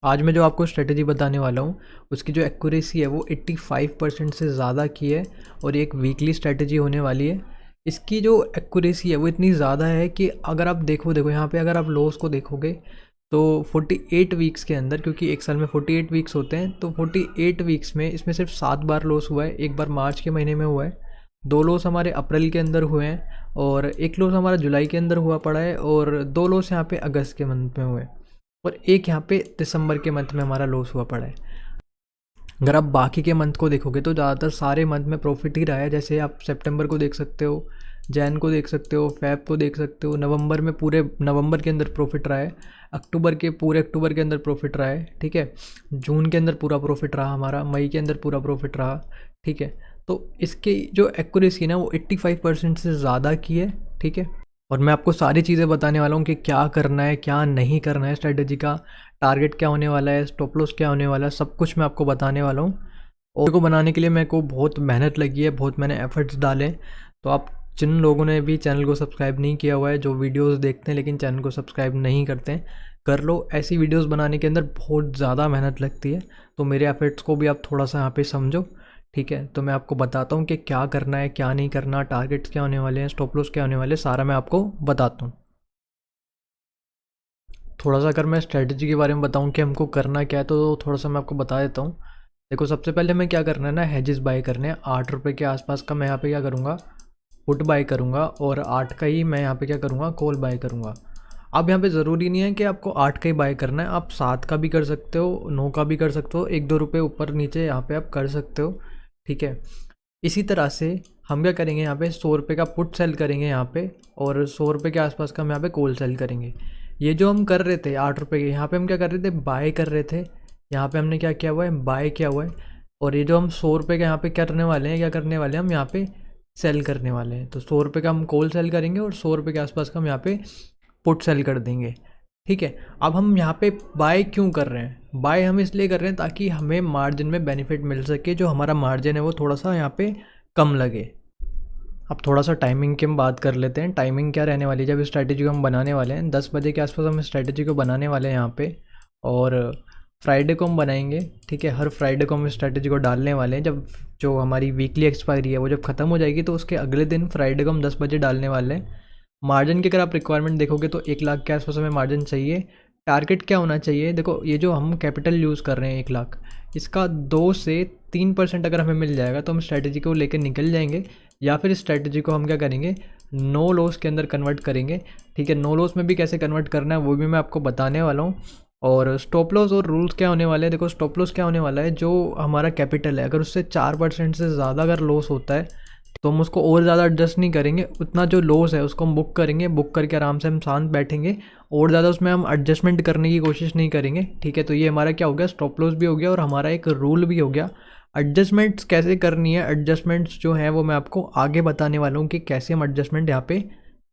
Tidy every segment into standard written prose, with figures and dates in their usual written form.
आज मैं जो आपको स्ट्रेटजी बताने वाला हूँ उसकी जो एक्यूरेसी है वो 85% से ज़्यादा की है और ये एक वीकली स्ट्रेटजी होने वाली है। इसकी जो एक्यूरेसी है वो इतनी ज़्यादा है कि अगर आप देखो यहाँ पे अगर आप लॉस को देखोगे तो 48 वीक्स के अंदर, क्योंकि एक साल में 48 वीक्स होते हैं, तो 48 वीक्स में इसमें सिर्फ 7 बार लॉस हुआ है। एक बार मार्च के महीने में हुआ है, 2 लॉस हमारे अप्रैल के अंदर हुए हैं और एक लॉस हमारा जुलाई के अंदर हुआ पड़ा है और 2 लॉस यहाँ पे अगस्त के मंथ में हुए हैं और एक यहाँ पे दिसंबर के मंथ में हमारा लॉस हुआ पड़ा है। अगर आप बाकी के मंथ को देखोगे तो ज़्यादातर सारे मंथ में प्रॉफिट ही रहा है। जैसे आप सितंबर को देख सकते हो, जैन को देख सकते हो, फेब को देख सकते हो, नवंबर में पूरे नवंबर के अंदर प्रॉफिट रहा है, अक्टूबर के पूरे अक्टूबर के अंदर प्रॉफिट रहा है, ठीक है, जून के अंदर पूरा प्रॉफिट रहा हमारा, मई के अंदर पूरा प्रॉफिट रहा, ठीक है। तो इसकी जो एक्यूरेसी ना वो 85% से ज़्यादा की है, ठीक है। और मैं आपको सारी चीज़ें बताने वाला हूँ कि क्या करना है क्या नहीं करना है, स्ट्रेटजी का टारगेट क्या होने वाला है, स्टॉप लॉस क्या होने वाला है, सब कुछ मैं आपको बताने वाला हूँ। और को बनाने के लिए मेरे को बहुत मेहनत लगी है, बहुत मैंने एफर्ट्स डाले। तो आप जिन लोगों ने भी चैनल को सब्सक्राइब नहीं किया हुआ है, जो वीडियोस देखते हैं लेकिन चैनल को सब्सक्राइब नहीं करते हैं, कर लो। ऐसी वीडियोस बनाने के अंदर बहुत ज़्यादा मेहनत लगती है, तो मेरे एफर्ट्स को भी आप थोड़ा सा यहाँ पे समझो, ठीक है। तो मैं आपको बताता हूँ कि क्या करना है क्या नहीं करना, टारगेट्स क्या होने वाले हैं, स्टॉप लॉस क्या होने वाले हैं, सारा मैं आपको बताता हूँ। थोड़ा सा अगर मैं स्ट्रेटजी के बारे में बताऊँ कि हमको करना क्या है तो थोड़ा सा मैं आपको बता देता हूँ। देखो, सबसे पहले मैं क्या करना है ना, हेजेस बाय करने हैं। 8 रुपये के आसपास का मैं यहाँ पे क्या करूँगा, पुट बाय करूँगा और 8 का ही मैं यहाँ पे क्या करूँगा, कॉल बाय करूँगा। अब यहाँ पे ज़रूरी नहीं है कि आपको 8 का ही बाय करना है, आप 7 का भी कर सकते हो, 9 का भी कर सकते हो, 1-2 रुपये ऊपर नीचे यहाँ पे आप कर सकते हो, ठीक है। इसी तरह से हम क्या करेंगे, यहाँ पे 100 रुपये का पुट सेल करेंगे यहाँ पे, और 100 रुपये के आसपास का हम यहाँ पे कॉल सेल करेंगे। ये जो हम कर रहे थे 8 रुपये के, यहाँ पे हम क्या कर रहे थे, बाय कर रहे थे। यहाँ पे हमने क्या किया हुआ है, बाय किया हुआ है। और ये जो हम 100 रुपये का यहाँ पे करने वाले हैं, क्या करने वाले हैं हम यहाँ पे, सेल करने वाले हैं। तो 100 रुपये का हम कॉल सेल करेंगे और 100 रुपये के आसपास का हम यहाँ पे पुट सेल कर देंगे, ठीक है। अब हम यहाँ पे बाय क्यों कर रहे हैं, बाय हम इसलिए कर रहे हैं ताकि हमें मार्जिन में बेनिफिट मिल सके, जो हमारा मार्जिन है वो थोड़ा सा यहाँ पे कम लगे। अब थोड़ा सा टाइमिंग की हम बात कर लेते हैं। टाइमिंग क्या रहने वाली है, जब इस स्ट्रैटेजी को हम बनाने वाले हैं 10 बजे के आसपास हम इस स्ट्रैटेजी को बनाने वाले हैं यहाँ पे, और फ्राइडे को हम बनाएंगे, ठीक है। हर फ्राइडे को हम इस स्ट्रैटेजी को डालने वाले हैं। जब जो हमारी वीकली एक्सपायरी है वो जब ख़त्म हो जाएगी तो उसके अगले दिन फ्राइडे को हम 10 बजे डालने वाले हैं। मार्जिन की अगर आप रिक्वायरमेंट देखोगे तो 1 लाख के आसपास हमें मार्जिन चाहिए। टारगेट क्या होना चाहिए, देखो ये जो हम कैपिटल यूज़ कर रहे हैं 1 लाख, इसका 2 से 3% अगर हमें मिल जाएगा तो हम स्ट्रैटेजी को लेकर निकल जाएंगे, या फिर इस स्ट्रैटेजी को हम क्या करेंगे, नो लॉस के अंदर कन्वर्ट करेंगे, ठीक है। नो लॉस में भी कैसे कन्वर्ट करना है वो भी मैं आपको बताने वाला हूँ। और स्टॉप लॉस और रूल्स क्या होने वाले हैं, देखो स्टॉप लॉस क्या होने वाला है, जो हमारा कैपिटल है अगर उससे 4% से ज़्यादा अगर लॉस होता है तो हम उसको और ज़्यादा एडजस्ट नहीं करेंगे, उतना जो लॉस है उसको हम बुक करेंगे, बुक करके आराम से हम शांत बैठेंगे, और ज़्यादा उसमें हम एडजस्टमेंट करने की कोशिश नहीं करेंगे, ठीक है। तो ये हमारा क्या हो गया, स्टॉप लॉस भी हो गया और हमारा एक रूल भी हो गया। एडजस्टमेंट्स कैसे करनी है, एडजस्टमेंट्स जो है वो मैं आपको आगे बताने वाला हूँ कि कैसे हम एडजस्टमेंट यहाँ पे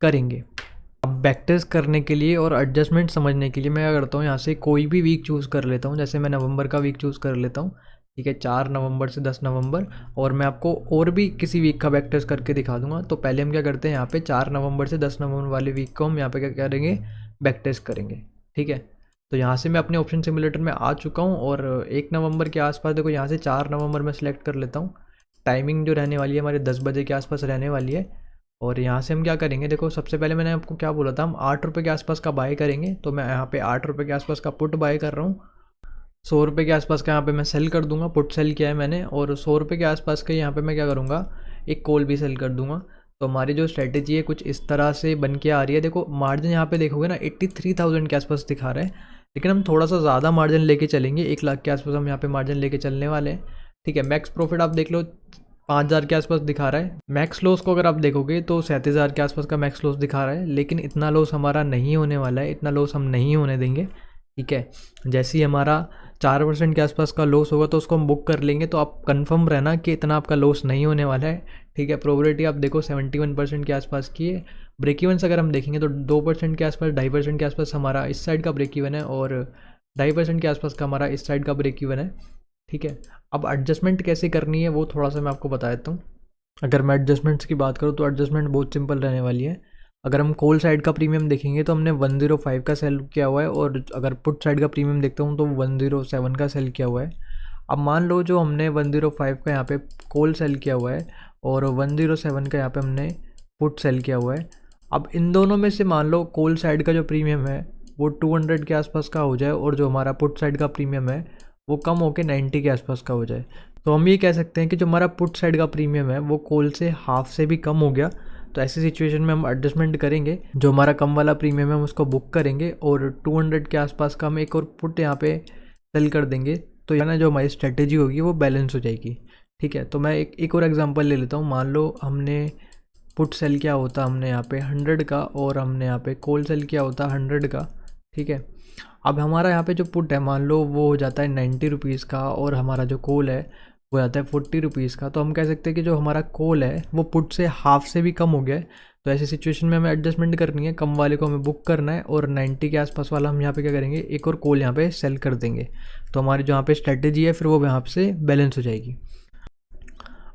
करेंगे। अब बैक टेस्ट करने के लिए और एडजस्टमेंट समझने के लिए मैं क्या करता हूँ, यहाँ से कोई भी वीक चूज़ कर लेता हूँ। जैसे मैं नवंबर का वीक चूज़ कर लेता हूँ, ठीक है, 4 नवंबर से 10 नवंबर। और मैं आपको और भी किसी वीक का बैक टेस्ट करके दिखा दूंगा। तो पहले हम क्या करते हैं, यहाँ पे 4 नवंबर से 10 नवंबर वाले वीक को हम यहाँ पे क्या करेंगे, बैक टेस्ट करेंगे, ठीक है। तो यहाँ से मैं अपने ऑप्शन सिमुलेटर में आ चुका हूँ और 1 नवंबर के आसपास देखो, यहाँ से 4 नवंबर में सेलेक्ट कर लेता हूँ। टाइमिंग जो रहने वाली है हमारे 10 बजे के आसपास रहने वाली है। और यहाँ से हम क्या करेंगे, देखो सबसे पहले मैंने आपको क्या बोला था, हम 8 रुपये के आसपास का बाय करेंगे। तो मैं यहाँ पे 8 रुपये के आसपास का पुट बाय कर रहा हूँ। 100 रुपये के आसपास का यहाँ पे मैं सेल कर दूंगा, पुट सेल किया है मैंने। और 100 रुपये के आसपास का यहाँ पे मैं क्या करूँगा, एक कॉल भी सेल कर दूंगा। तो हमारी जो स्ट्रेटेजी है कुछ इस तरह से बन के आ रही है। देखो मार्जिन यहाँ पे देखोगे ना 83,000 के आसपास दिखा रहा है, लेकिन हम थोड़ा सा ज़्यादा मार्जिन लेके चलेंगे, 1 लाख के आसपास हम यहाँ पे मार्जिन लेके चलने वाले हैं, ठीक है। मैक्स प्रॉफिट आप देख लो 5,000 के आसपास दिखा रहा है। मैक्स लॉस को अगर आप देखोगे तो 37,000 के आसपास का मैक्स लॉस दिखा रहा है, लेकिन इतना लॉस हमारा नहीं होने वाला है, इतना लॉस हम नहीं होने देंगे, ठीक है। जैसे ही हमारा 4% के आसपास का लॉस होगा तो उसको हम बुक कर लेंगे। तो आप कंफर्म रहना कि इतना आपका लॉस नहीं होने वाला है, ठीक है। प्रोबेबिलिटी आप देखो 71% के आसपास की है। ब्रेक इवन अगर हम देखेंगे तो 2% के आसपास, 2.5% के आसपास हमारा इस साइड का ब्रेक इवन है, और 2.5% के आसपास का हमारा इस साइड का ब्रेक इवन है, ठीक है। अब एडजस्टमेंट कैसे करनी है वो थोड़ा सा मैं आपको बता देता हूँ। अगर मैं एडजस्टमेंट्स की बात करूँ तो एडजस्टमेंट बहुत सिंपल रहने वाली है। अगर हम कॉल साइड का प्रीमियम देखेंगे तो हमने 105 का सेल किया हुआ है, और अगर पुट साइड का प्रीमियम देखता हूँ तो 107 का सेल किया हुआ है। अब मान लो जो हमने 105 का यहाँ पे कॉल सेल किया हुआ है और 107 का यहाँ पे हमने पुट सेल किया हुआ है। अब इन दोनों में से मान लो कॉल साइड का जो प्रीमियम है वो 200 के आसपास का हो जाए, और जो हमारा पुट साइड का प्रीमियम है वो कम होकर 90 के आसपास का हो जाए, तो हम ये कह सकते हैं कि जो हमारा पुट साइड का प्रीमियम है वो कॉल से हाफ से भी कम हो गया। तो ऐसी सिचुएशन में हम एडजस्टमेंट करेंगे, जो हमारा कम वाला प्रीमियम है हम उसको बुक करेंगे और 200 के आसपास का हम एक और पुट यहाँ पे सेल कर देंगे। तो यहाँ जो हमारी स्ट्रेटेजी होगी वो बैलेंस हो जाएगी। ठीक है, तो मैं एक और एग्जांपल ले लेता हूँ। मान लो हमने पुट सेल किया होता हमने यहाँ पे 100 का, और हमने यहाँ पे कॉल सेल किया होता 100 का। ठीक है, अब हमारा यहाँ पे जो पुट है मान लो वो हो जाता है 90 रुपीज़ का, और हमारा जो कॉल है वो आता है 40 रुपीज़ का। तो हम कह सकते हैं कि जो हमारा कॉल है वो पुट से हाफ से भी कम हो गया है। तो ऐसी सिचुएशन में हमें एडजस्टमेंट करनी है, कम वाले को हमें बुक करना है, और 90 के आसपास वाला हम यहाँ पे क्या करेंगे, एक और कॉल यहाँ पे सेल कर देंगे। तो हमारी जो यहाँ पे स्ट्रेटेजी है फिर वो यहाँ से बैलेंस हो जाएगी।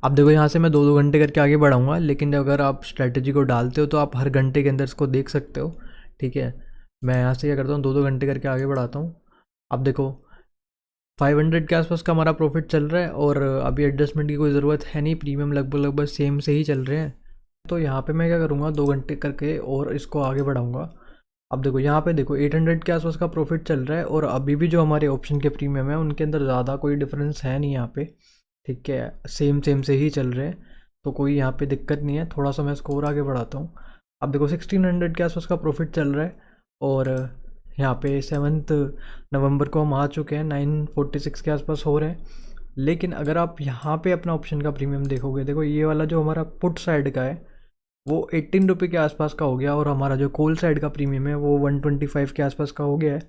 अब देखो यहाँ से मैं 2-2 घंटे करके आगे बढ़ाऊँगा, लेकिन अगर आप स्ट्रेटेजी को डालते हो तो आप हर घंटे के अंदर इसको देख सकते हो। ठीक है, मैं यहाँ से क्या करता हूँ, 2-2 घंटे करके आगे बढ़ाता हूँ। अब देखो 500 के आसपास का हमारा प्रॉफिट चल रहा है, और अभी एडजस्टमेंट की कोई ज़रूरत है नहीं, प्रीमियम लगभग सेम से ही चल रहे हैं। तो यहाँ पे मैं क्या करूँगा, 2 घंटे करके और इसको आगे बढ़ाऊँगा। अब देखो यहाँ पे देखो 800 के आसपास का प्रॉफिट चल रहा है, और अभी भी जो हमारे ऑप्शन के प्रीमियम है उनके अंदर ज़्यादा कोई डिफरेंस है नहीं यहाँ पे। ठीक है, सेम से ही चल रहे हैं, तो कोई यहाँ पे दिक्कत नहीं है। थोड़ा सा मैं इसको और आगे बढ़ाता हूँ। अब देखो 1600 के आसपास का प्रॉफिट चल रहा है, और यहाँ पे 7 नवंबर को हम आ चुके हैं, 946 के आसपास हो रहे हैं। लेकिन अगर आप यहाँ पे अपना ऑप्शन का प्रीमियम देखोगे, देखो ये वाला जो हमारा पुट साइड का है वो 18 रुपये के आसपास का हो गया, और हमारा जो कॉल साइड का प्रीमियम है वो 125 के आसपास का हो गया है।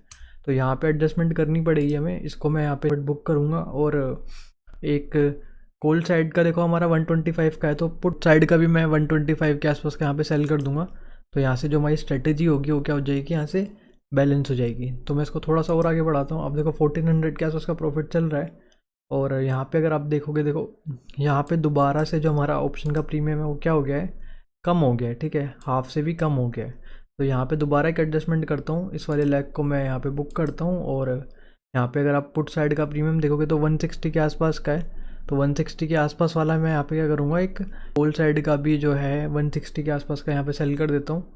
तो यहाँ पे एडजस्टमेंट करनी पड़ेगी हमें। इसको मैं यहाँ पे बुक करूँगा, और एक कॉल साइड का देखो हमारा 125 का है, तो पुट साइड का भी मैं 125 के आसपास का यहाँ पे सेल कर दूंगा। तो यहाँ से जो हमारी स्ट्रेटेजी होगी वो क्या हो जाएगी, यहाँ से बैलेंस हो जाएगी। तो मैं इसको थोड़ा सा और आगे बढ़ाता हूँ। अब देखो 1400 के आसपास का प्रॉफिट चल रहा है, और यहाँ पे अगर आप देखोगे, देखो यहाँ पे दोबारा से जो हमारा ऑप्शन का प्रीमियम है वो क्या हो गया है, कम हो गया है। ठीक है, हाफ से भी कम हो गया है। तो यहाँ पे दोबारा एक एडजस्टमेंट करता हूँ, इस वाले लेग को मैं यहाँ पे बुक करता हूँ, और यहाँ पे अगर आप पुट साइड का प्रीमियम देखोगे तो 160 के आसपास का है। तो 160 के आसपास वाला मैं यहाँ पे क्या करूँगा, एक कॉल साइड का भी जो है 160 के आसपास का यहाँ पे सेल कर देता हूँ।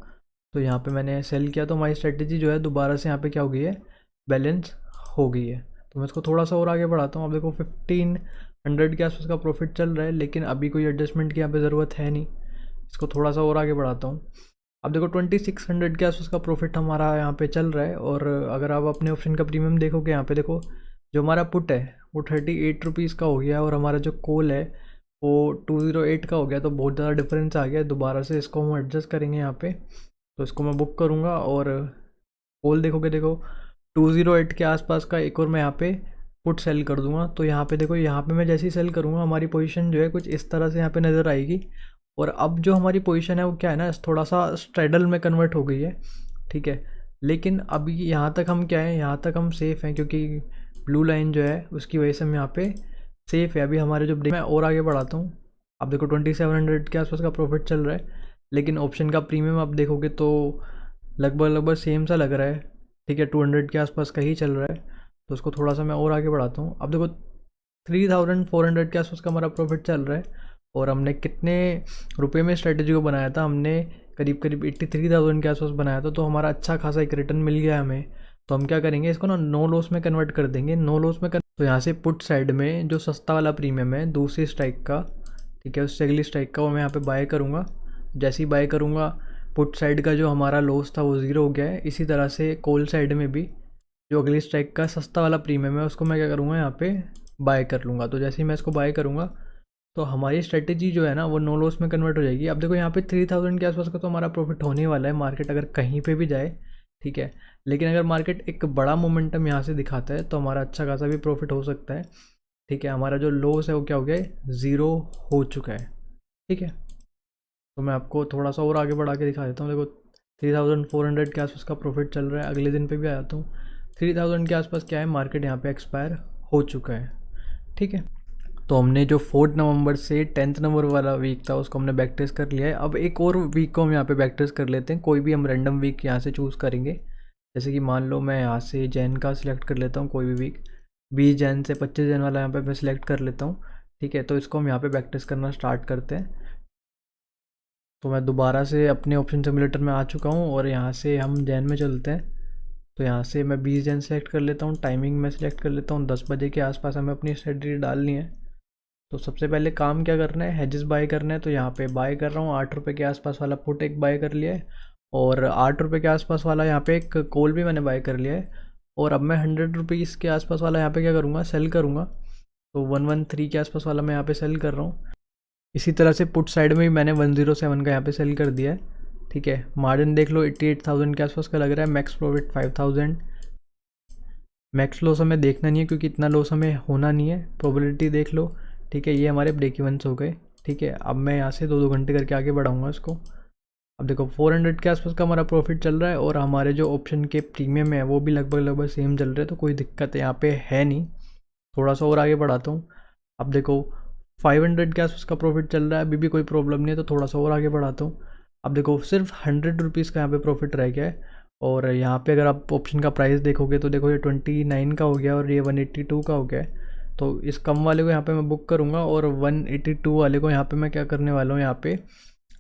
तो यहाँ पे मैंने सेल किया, तो हमारी स्ट्रेटेजी जो है दोबारा से यहाँ पे क्या हो गई है, बैलेंस हो गई है। तो मैं इसको थोड़ा सा और आगे बढ़ाता हूँ। अब देखो 1500 के आसपास का प्रॉफिट चल रहा है, लेकिन अभी कोई एडजस्टमेंट की यहाँ पे ज़रूरत है नहीं। इसको थोड़ा सा और आगे बढ़ाता हूँ। अब देखो 2600 के आसपास का प्रॉफिट हमारा यहाँ पे चल रहा है, और अगर आप अपने ऑप्शन का प्रीमियम देखोगे, यहाँ पे देखो जो हमारा पुट है वो 38 रुपीज़ का हो गया, और हमारा जो कॉल है वो 208 का हो गया। तो बहुत ज़्यादा डिफरेंस आ गया। दोबारा से इसको हम एडजस्ट करेंगे यहाँ पे। तो इसको मैं बुक करूँगा, और कॉल देखोगे, देखो 208 के आसपास का एक और मैं यहाँ पे पुट सेल कर दूंगा। तो यहाँ पे देखो, यहाँ पे मैं जैसे ही सेल करूँगा हमारी पोजीशन जो है कुछ इस तरह से यहाँ पे नज़र आएगी। और अब जो हमारी पोजीशन है वो क्या है ना, थोड़ा सा स्ट्रेडल में कन्वर्ट हो गई है। ठीक है, लेकिन अभी यहाँ तक हम क्या है, यहाँ तक हम सेफ़ हैं, क्योंकि ब्लू लाइन जो है उसकी वजह से हम यहाँ पे सेफ़ है। अभी हमारे जो मैं और आगे बढ़ाता हूँ। अब देखो 2700 के आसपास का प्रॉफिट चल रहा है, लेकिन ऑप्शन का प्रीमियम आप देखोगे तो लगभग सेम सा लग रहा है। ठीक है, 200 के आसपास का ही चल रहा है। तो उसको थोड़ा सा मैं और आगे बढ़ाता हूँ। अब देखो 3400 के आसपास का हमारा प्रॉफिट चल रहा है, और हमने कितने रुपए में स्ट्रेटेजी को बनाया था, हमने करीब 83,000 के आसपास बनाया था। तो हमारा अच्छा खासा एक रिटर्न मिल गया हमें। तो हम क्या करेंगे, इसको ना नो लॉस में कन्वर्ट कर देंगे। नो लॉस में तो यहाँ से पुट साइड में जो सस्ता वाला प्रीमियम है दूसरी स्ट्राइक का, ठीक है, उससे अगली स्ट्राइक का, वो मैं यहाँ पे बाय करूँगा। जैसे ही बाय करूँगा, पुट साइड का जो हमारा लॉस था वो ज़ीरो हो गया है। इसी तरह से कॉल साइड में भी जो अगली स्ट्राइक का सस्ता वाला प्रीमियम है उसको मैं क्या करूँगा, यहाँ पे बाय कर लूँगा। तो जैसे ही मैं इसको बाय करूँगा तो हमारी स्ट्रेटेजी जो है ना वो नो लॉस में कन्वर्ट हो जाएगी। अब देखो यहाँ पे 3000 के आसपास का तो हमारा प्रॉफिट होने वाला है, मार्केट अगर कहीं पे भी जाए। ठीक है, लेकिन अगर मार्केट एक बड़ा मोमेंटम यहाँ से दिखाता है तो हमारा अच्छा खासा भी प्रॉफिट हो सकता है। ठीक है, हमारा जो लॉस है वो क्या हो गया है, ज़ीरो हो चुका है। ठीक है, तो मैं आपको थोड़ा सा और आगे बढ़ा के दिखा देता हूँ। देखो 3400 के आसपास का प्रॉफिट चल रहा है। अगले दिन पे भी आ जाता हूँ, 3000 के आसपास क्या है, मार्केट यहाँ पे एक्सपायर हो चुका है। ठीक है, तो हमने जो 4 नवंबर से 10 नवंबर वाला वीक था उसको हमने बैक टेस्ट कर लिया है। अब एक और वीक को हम यहाँ पे बैक टेस्ट कर लेते हैं, कोई भी हम रैंडम वीक यहाँ से चूज़ करेंगे। जैसे कि मान लो मैं यहाँ से जैन का सिलेक्ट कर लेता हूँ, कोई भी वीक 20 जैन से 25 जैन वाला यहाँ पे मैं सिलेक्ट कर लेता हूँ। ठीक है, तो इसको हम यहाँ पे बैक टेस्ट करना स्टार्ट करते हैं। तो मैं दोबारा से अपने ऑप्शन सिमुलेटर में आ चुका हूँ और यहाँ से हम जैन में चलते हैं। तो यहाँ से मैं 20 जन सेलेक्ट कर लेता हूँ, टाइमिंग में सेलेक्ट कर लेता हूँ, 10 बजे के आसपास हमें अपनी स्ट्रेटजी डालनी है। तो सबसे पहले काम क्या करना है, हेजेस बाय करना है। तो यहाँ पे बाय कर रहा हूँ 8 रुपये के आसपास वाला पुट एक बाय कर लिया है, और 8 रुपये के आसपास वाला यहाँ पे एक कॉल भी मैंने बाय कर लिया है। और अब मैं 100 रुपीज़ के आसपास वाला यहाँ पे क्या करूँगा, सेल करूँगा। तो 113 के आसपास वाला मैं यहाँ पे सेल कर रहा हूँ। इसी तरह से पुट साइड में भी मैंने 107 का यहाँ पे सेल कर दिया है। ठीक है, मार्जिन देख लो 88,000 के आसपास का लग रहा है, मैक्स प्रॉफिट 5,000। मैक्स लॉस हमें देखना नहीं है क्योंकि इतना लॉस हमें होना नहीं है, प्रोबेबिलिटी देख लो। ठीक है, ये हमारे ब्रेक इवंस हो गए। ठीक है, अब मैं यहाँ से 2-2 घंटे करके आगे बढ़ाऊँगा इसको। अब देखो 400 के आसपास का हमारा प्रॉफिट चल रहा है, और हमारे जो ऑप्शन के प्रीमियम है वो भी लगभग सेम चल रहे हैं, तो कोई दिक्कत यहाँ पे है नहीं। थोड़ा सा और आगे बढ़ाता हूँ। अब देखो 500 के आसपास का प्रॉफिट चल रहा है, अभी भी कोई प्रॉब्लम नहीं है, तो थोड़ा सा और आगे बढ़ाता हूँ। अब देखो सिर्फ 100 रुपीज़ का यहाँ पे प्रॉफिट रह गया है, और यहाँ पे अगर आप ऑप्शन का प्राइस देखोगे तो देखो ये 29 का हो गया और ये 182 का हो गया है। तो इस कम वाले को यहाँ पे मैं बुक करूँगा, और 182 वाले को यहाँ पे मैं क्या करने वाला हूँ, यहाँ पे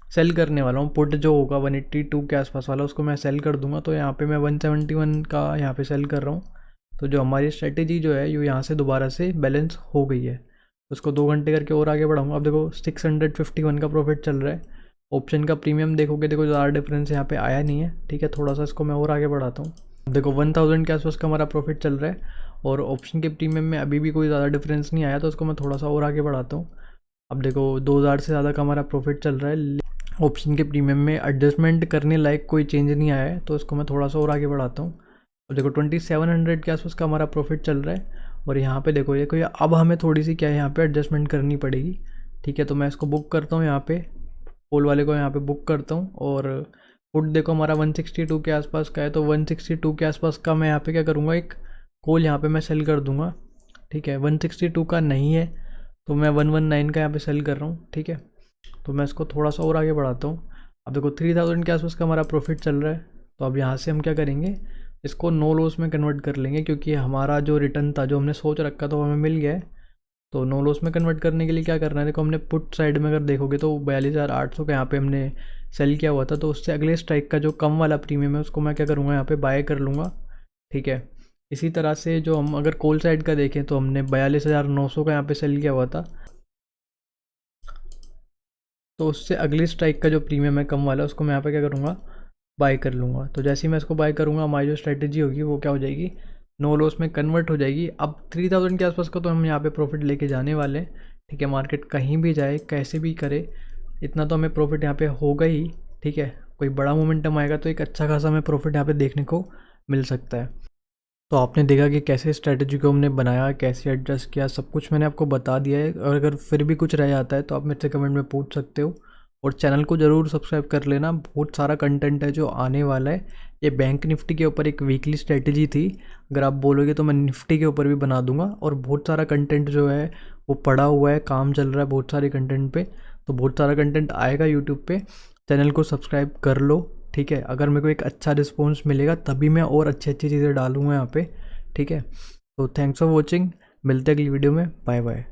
सेल करने वाला हूँ। पुट जो होगा 182 के आसपास वाला उसको मैं सेल कर दूँगा। तो यहाँ पे मैं 171 का यहाँ पे सेल कर रहा हूँ। तो जो हमारी स्ट्रेटेजी जो है ये यहाँ से दोबारा से बैलेंस हो गई है। उसको 2 घंटे करके और आगे बढ़ाऊँगा। अब देखो 651 का प्रॉफिट चल रहा है। ऑप्शन का प्रीमियम देखोगे, देखो ज़्यादा डिफरेंस यहाँ पे आया नहीं है। ठीक है, थोड़ा सा इसको मैं और आगे बढ़ाता हूँ। देखो 1000 के आसपास का हमारा प्रॉफिट चल रहा है, और ऑप्शन के प्रीमियम में अभी भी कोई ज़्यादा डिफरेंस नहीं आया, तो उसको मैं थोड़ा सा और आगे बढ़ाता हूँ। अब देखो 2000 से ज़्यादा का हमारा प्रॉफिट चल रहा है। ऑप्शन के प्रीमियम में एडजस्टमेंट करने लायक कोई चेंज नहीं आया है, तो इसको मैं थोड़ा सा और आगे बढ़ाता हूँ। और देखो 2700 के आसपास का हमारा प्रॉफिट चल रहा है, और यहाँ पे देखो ये अब हमें थोड़ी सी क्या है यहाँ पे एडजस्टमेंट करनी पड़ेगी। ठीक है, तो मैं इसको बुक करता हूँ, यहाँ पे पोल वाले को यहाँ पे बुक करता हूँ। और पुट देखो हमारा 162 के आसपास का है, तो 162 के आसपास का मैं यहाँ पे क्या करूँगा, एक कॉल यहाँ पे मैं सेल कर दूँगा। ठीक है, 162 का नहीं है तो मैं 119 का यहाँ पे सेल कर रहा हूँ। ठीक है, तो मैं इसको थोड़ा सा और आगे बढ़ाता हूँ। अब देखो 3000 के आसपास का हमारा प्रॉफिट चल रहा है, तो अब यहाँ से हम क्या करेंगे, इसको नो लॉस में कन्वर्ट कर लेंगे, क्योंकि हमारा जो रिटर्न था जो हमने सोच रखा था वो हमें मिल गया है। तो नो लॉस में कन्वर्ट करने के लिए क्या करना है, देखो हमने पुट साइड में अगर देखोगे तो 42,800 का यहाँ पे हमने सेल किया हुआ था, तो उससे अगले स्ट्राइक का जो कम वाला प्रीमियम है उसको मैं क्या करूँगा, यहाँ पे बाय कर लूँगा। ठीक है, इसी तरह से जो हम अगर कॉल साइड का देखें तो हमने 42,900 का यहाँ पे सेल किया हुआ था, तो उससे अगली स्ट्राइक का जो प्रीमियम है कम वाला उसको मैं यहाँ पे क्या करूँगा, बाय कर लूँगा। तो जैसे ही मैं इसको बाय करूँगा हमारी जो स्ट्रेटेजी होगी वो क्या हो जाएगी, नो लॉस में कन्वर्ट हो जाएगी। अब 3000 के आसपास का तो हम यहाँ पे प्रॉफिट लेके जाने वाले हैं। ठीक है, मार्केट कहीं भी जाए कैसे भी करे, इतना तो हमें प्रॉफिट यहाँ पे होगा ही। ठीक है, कोई बड़ा मोमेंटम आएगा तो एक अच्छा खासा हमें प्रॉफिट यहाँ पे देखने को मिल सकता है। तो आपने देखा कि कैसे स्ट्रैटेजी को हमने बनाया, कैसे एडजस्ट किया, सब कुछ मैंने आपको बता दिया है। और अगर फिर भी कुछ रह जाता है तो आप मेरे से कमेंट में पूछ सकते हो, और चैनल को ज़रूर सब्सक्राइब कर लेना। बहुत सारा कंटेंट है जो आने वाला है। ये बैंक निफ्टी के ऊपर एक वीकली स्ट्रैटेजी थी, अगर आप बोलोगे तो मैं निफ्टी के ऊपर भी बना दूंगा। और बहुत सारा कंटेंट जो है वो पड़ा हुआ है, काम चल रहा है बहुत सारे कंटेंट पे, तो बहुत सारा कंटेंट आएगा यूट्यूब पे। चैनल को सब्सक्राइब कर लो। ठीक है, अगर मेरे को एक अच्छा रिस्पॉन्स मिलेगा तभी मैं और अच्छी अच्छी चीज़ें डालूँगा यहाँ पे। ठीक है, तो थैंक्स फॉर वॉचिंग, मिलते हैं अगली वीडियो में, बाय बाय।